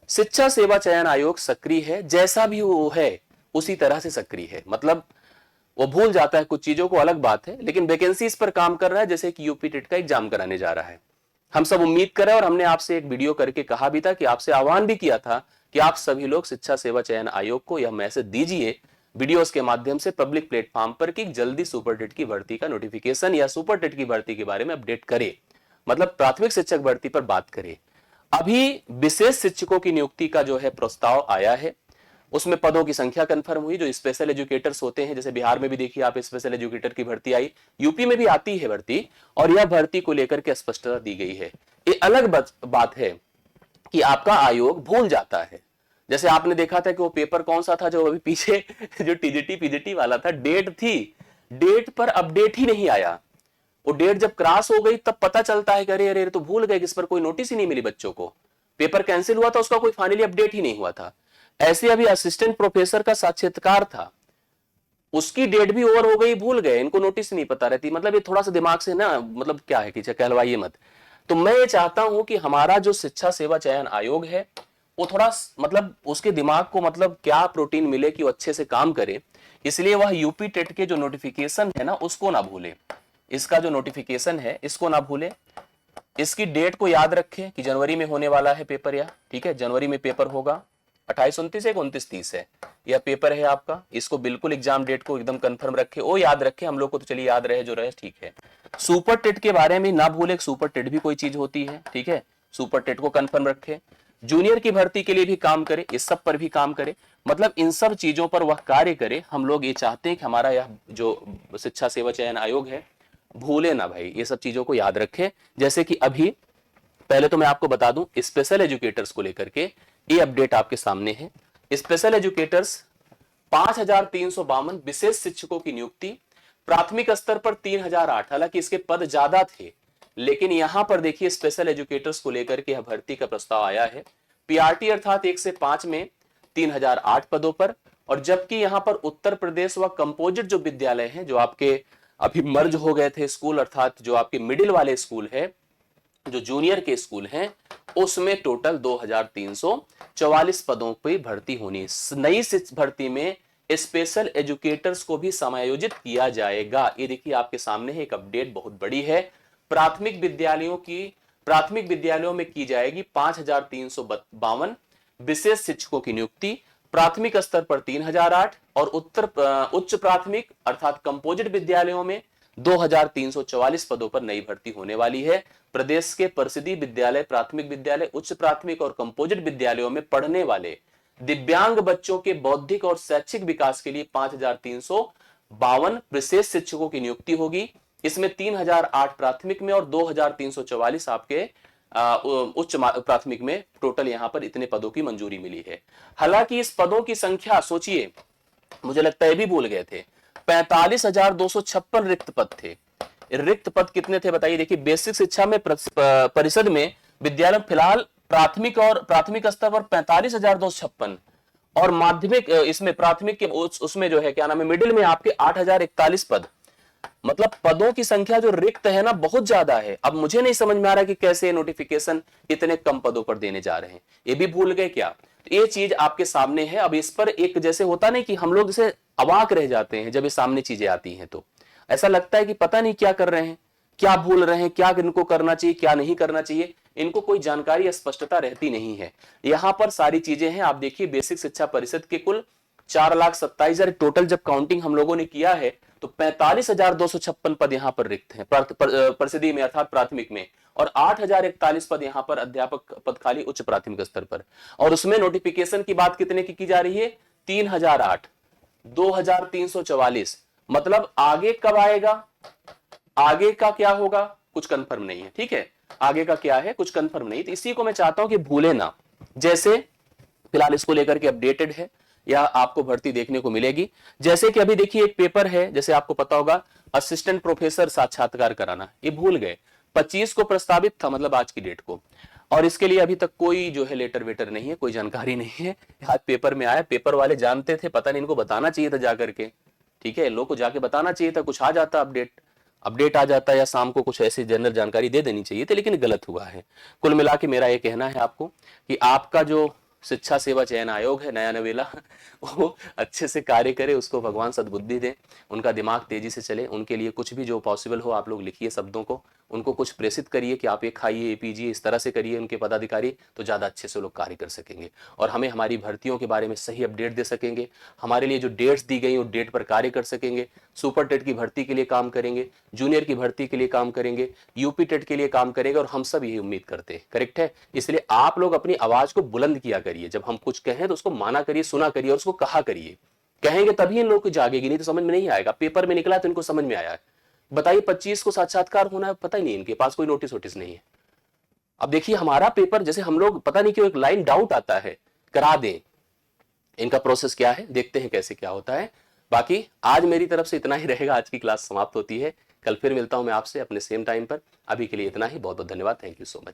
शिक्षा सेवा चयन आयोग सक्रिय है, जैसा भी वो है उसी तरह से सक्रिय है। मतलब वो भूल जाता है कुछ चीजों को, अलग बात है, लेकिन वैकेंसी इस पर काम कर रहा है जैसे कि यूपी टेट का एग्जाम कराने जा रहा है। हम सब उम्मीद कर रहे हैं और हमने आपसे एक वीडियो करके कहा भी था कि आपसे आह्वान भी किया था कि आप सभी लोग शिक्षा सेवा चयन आयोग को यह मैसेज दीजिए वीडियोस के माध्यम से पब्लिक प्लेटफॉर्म पर कि जल्दी सुपर टेट की भर्ती का नोटिफिकेशन या सुपर टेट की भर्ती के बारे में अपडेट करे, मतलब प्राथमिक शिक्षक भर्ती पर बात करे। अभी विशेष शिक्षकों की नियुक्ति का जो है प्रस्ताव आया है, उसमें पदों की संख्या कंफर्म हुई। जो स्पेशल एजुकेटर्स होते हैं, जैसे बिहार में भी देखिए आप स्पेशल एजुकेटर की भर्ती आई, यूपी में भी आती है भर्ती, और यह भर्ती को लेकर के स्पष्टता दी गई है। ये अलग बात है कि आपका आयोग भूल जाता है। जैसे आपने देखा था कि वो पेपर कौन सा था जो अभी पीछे जो टीजीटी पीजीटी वाला था, डेट थी, डेट पर अपडेट ही नहीं आया। वो डेट जब क्रॉस हो गई तब पता चलता है कि अरे अरे तो भूल गए, इस पर कोई नोटिस ही नहीं मिली बच्चों को, पेपर कैंसिल हुआ था, उसका कोई फाइनली अपडेट ही नहीं हुआ था। ऐसे अभी असिस्टेंट प्रोफेसर का साक्षात्कार था, उसकी डेट भी ओवर हो गई, भूल गए, इनको नोटिस नहीं पता रहती। मतलब ये थोड़ा सा दिमाग से ना, मतलब क्या है कि कहलवाइए मत। तो मैं ये चाहता हूं कि हमारा जो शिक्षा सेवा चयन आयोग है वो थोड़ा मतलब उसके दिमाग को मतलब क्या प्रोटीन मिले कि वो अच्छे से काम करे, इसलिए वह यूपी टेट के जो नोटिफिकेशन है ना उसको ना भूले। इसका जो नोटिफिकेशन है इसको ना भूले, इसकी डेट को याद रखें कि जनवरी में होने वाला है पेपर, या ठीक है जनवरी में पेपर होगा, 28-29 है 29-30 है यह पेपर है आपका। इसको बिल्कुल एग्जाम डेट को एकदम कंफर्म रखे, वो याद रखे, हम लोग को तो चलिए याद रहे जो रहे ठीक है। सुपर टेट के बारे में ना भूले, सुपर टेट भी कोई चीज होती है, ठीक है, सुपर टेट को कंफर्म रखे। जूनियर की भर्ती के लिए भी काम करे, इस सब पर भी काम करे, मतलब इन सब चीजों पर वह कार्य करे। हम लोग ये चाहते हैं कि हमारा यह जो शिक्षा सेवा चयन आयोग है भूले ना भाई, ये सब चीजों को याद रखे। जैसे कि अभी पहले तो मैं आपको बता दूं स्पेशल एजुकेटर्स को लेकर के ये अपडेट आपके सामने है। स्पेशल एजुकेटर्स 5352 विशेष शिक्षकों की नियुक्ति, प्राथमिक स्तर पर 3008, हालांकि इसके पद ज्यादा थे, लेकिन यहां पर देखिए स्पेशल एजुकेटर्स को लेकर के यह भर्ती का प्रस्ताव आया है। पीआरटी अर्थात 1 से 5 में 3008 पदों पर, और जबकि यहां पर उत्तर प्रदेश व कंपोजिट जो विद्यालय हैं, जो आपके अभी मर्ज हो गए थे स्कूल, अर्थात जो आपके मिडिल वाले स्कूल है, जो जूनियर के स्कूल हैं, उसमें टोटल 2344 पदों पर भर्ती होनी है। नई भर्ती में स्पेशल एजुकेटर्स को भी समायोजित किया जाएगा। ये देखिए आपके सामने है एक अपडेट, बहुत बड़ी है। प्राथमिक विद्यालयों में की जाएगी 5352 विशेष शिक्षकों की नियुक्ति, प्राथमिक स्तर पर 3008 और उच्च प्राथमिक अर्थात कंपोजिट विद्यालयों में 2344 पदों पर नई भर्ती होने वाली है। प्रदेश के परिषदीय विद्यालय, प्राथमिक विद्यालय, उच्च प्राथमिक और कंपोजिट विद्यालयों में पढ़ने वाले दिव्यांग बच्चों के बौद्धिक और शैक्षिक विकास के लिए 5352 विशेष शिक्षकों की नियुक्ति होगी। इसमें 3008 प्राथमिक में और 2344 आपके उच्च प्राथमिक में, टोटल यहां पर इतने पदों की मंजूरी मिली है। हालांकि इस पदों की संख्या सोचिए, मुझे लगता है भी भूल गए थे, 45,256 रिक्त पद थे। रिक्त पद कितने थे बताइए। देखिए बेसिक शिक्षा में परिषद में विद्यालय फिलहाल प्राथमिक स्तर पर 45,256, और माध्यमिक इसमें प्राथमिक के उसमें जो है क्या नाम है मिडिल में आपके 8,041 पद। मतलब पदों की संख्या जो रिक्त है ना बहुत ज्यादा है। अब मुझे नहीं समझ में आ रहा कि कैसे नोटिफिकेशन इतने कम पदों पर देने जा रहे हैं, ये भी भूल गए क्या। तो ये चीज आपके सामने है। अब इस पर एक जैसे होता नहीं कि हम लोग जैसे अवाक रह जाते हैं जब ये सामने चीजें आती हैं, तो ऐसा लगता है कि पता नहीं क्या कर रहे हैं, क्या भूल रहे हैं, क्या इनको करना चाहिए क्या नहीं करना चाहिए, इनको कोई जानकारी या स्पष्टता रहती नहीं है। यहां पर सारी चीजें हैं। आप देखिए बेसिक शिक्षा परिषद के कुल 4,27,000 टोटल जब काउंटिंग हम लोगों ने किया है तो 45,256 पद यहां पर रिक्त हैं परिषदीय में अर्थात प्राथमिक में, और 8,041 पद यहां पर अध्यापक पद खाली उच्च प्राथमिक स्तर पर। और उसमें नोटिफिकेशन की बात कितने की जा रही है, 3008, 2344। मतलब आगे कब आएगा, आगे का क्या होगा कुछ कंफर्म नहीं है, ठीक है, आगे का क्या है कुछ कंफर्म नहीं। तो इसी को मैं चाहता हूं कि भूले ना। जैसे फिलहाल इसको लेकर के अपडेटेड है या आपको भर्ती देखने को मिलेगी। जैसे कि अभी देखिए एक पेपर है, जैसे आपको पता होगा असिस्टेंट प्रोफेसर साक्षात्कार कराना, ये भूल गए, 25 को प्रस्तावित था, मतलब आज की डेट को, और इसके लिए अभी तक कोई जो है लेटर वेटर नहीं है, कोई जानकारी नहीं है। आज पेपर में आया, पेपर वाले जानते थे, पता नहीं इनको बताना चाहिए था जाकर के, ठीक है, लोग को जाके बताना चाहिए था, कुछ आ जाता अपडेट आ जाता, या शाम को कुछ ऐसी जनरल जानकारी दे देनी चाहिए थी, लेकिन गलत हुआ है। कुल मिला के मेरा ये कहना है आपको कि आपका जो शिक्षा सेवा चयन आयोग है नया नवेला, वो अच्छे से कार्य करे, उसको भगवान सद्बुद्धि दें, उनका दिमाग तेजी से चले, उनके लिए कुछ भी जो पॉसिबल हो आप लोग लिखिए शब्दों को, उनको कुछ प्रेषित करिए कि आप ये खाइए, ये पीजिए, इस तरह से करिए उनके पदाधिकारी, तो ज़्यादा अच्छे से लोग कार्य कर सकेंगे और हमें हमारी भर्तियों के बारे में सही अपडेट दे सकेंगे। हमारे लिए जो डेट्स दी गई उस डेट पर कार्य कर सकेंगे, सुपर टेट की भर्ती के लिए काम करेंगे, जूनियर की भर्ती के लिए काम करेंगे, यूपी टेट के लिए काम करेंगे, और हम सब यही उम्मीद करते हैं। करेक्ट है? इसलिए आप लोग अपनी आवाज को बुलंद किया करिए, जब हम कुछ कहें तो उसको माना करिए, सुना करिए और उसको कहा करिए। कहेंगे तभी इन लोगों को जागेगी, नहीं तो समझ में नहीं आएगा। पेपर में निकला तो इनको समझ में आया है। बताइए 25 को साक्षात्कार होना है, पता ही नहीं, इनके पास कोई नोटिस वोटिस नहीं है। अब देखिए हमारा पेपर, जैसे हम लोग पता नहीं क्यों एक लाइन डाउट आता है, करा दें, इनका प्रोसेस क्या है, देखते हैं कैसे क्या होता है। बाकी आज मेरी तरफ से इतना ही रहेगा, आज की क्लास समाप्त होती है। कल फिर मिलता हूं मैं आपसे अपने सेम टाइम पर। अभी के लिए इतना ही, बहुत बहुत धन्यवाद, थैंक यू सो मच।